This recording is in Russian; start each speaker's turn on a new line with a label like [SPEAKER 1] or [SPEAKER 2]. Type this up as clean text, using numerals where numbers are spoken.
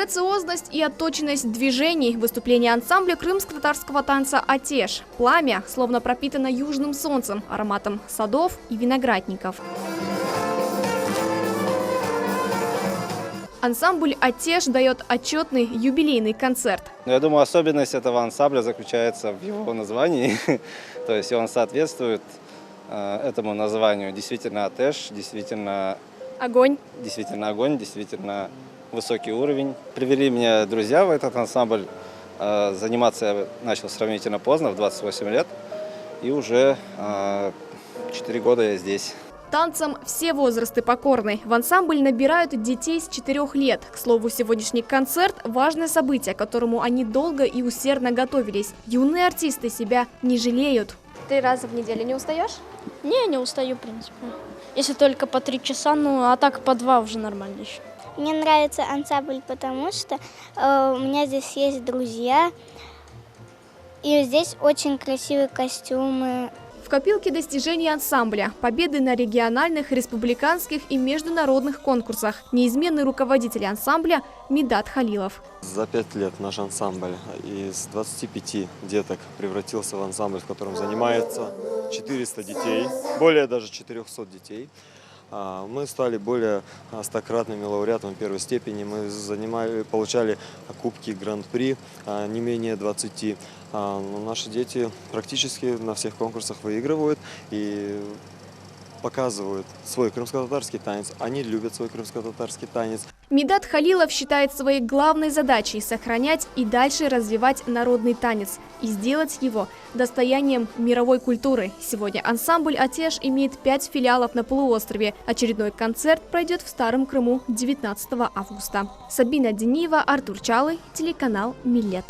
[SPEAKER 1] Грациозность и отточенность движений. Выступление ансамбля крымско-татарского танца «Атеш». Пламя словно пропитано южным солнцем, ароматом садов и виноградников. Ансамбль «Атеш» дает отчетный юбилейный концерт.
[SPEAKER 2] Я думаю, особенность этого ансамбля заключается в его названии. То есть он соответствует этому названию. Действительно «Атеш», действительно
[SPEAKER 1] Огонь.
[SPEAKER 2] Действительно огонь, действительно высокий уровень. Привели меня друзья в этот ансамбль. Заниматься я начал сравнительно поздно, в 28 лет. И уже 4 года я здесь.
[SPEAKER 1] Танцам все возрасты покорны. В ансамбль набирают детей с 4 лет. К слову, сегодняшний концерт – важное событие, к которому они долго и усердно готовились. Юные артисты себя не жалеют. 3 раза в неделю не устаешь?
[SPEAKER 3] Не устаю, в принципе. Если только по 3 часа, а так по 2 уже нормально еще.
[SPEAKER 4] Мне нравится ансамбль, потому что у меня здесь есть друзья, и здесь очень красивые костюмы.
[SPEAKER 1] В копилке достижений ансамбля, победы на региональных, республиканских и международных конкурсах. Неизменный руководитель ансамбля Медат Халилов.
[SPEAKER 5] За 5 лет наш ансамбль из 25 деток превратился в ансамбль, в котором занимается 400 детей, более даже 400 детей. Мы стали более 100-кратными лауреатами первой степени, мы получали кубки гран-при, не менее 20. Наши дети практически на всех конкурсах выигрывают и показывают свой крымско-татарский танец. Они любят свой крымско-татарский танец.
[SPEAKER 1] Медат Халилов считает своей главной задачей сохранять и дальше развивать народный танец и сделать его достоянием мировой культуры. Сегодня ансамбль «Атеш» имеет 5 филиалов на полуострове. Очередной концерт пройдет в Старом Крыму 19 августа. Сабина Дениева, Артур Чалый, телеканал «Милет».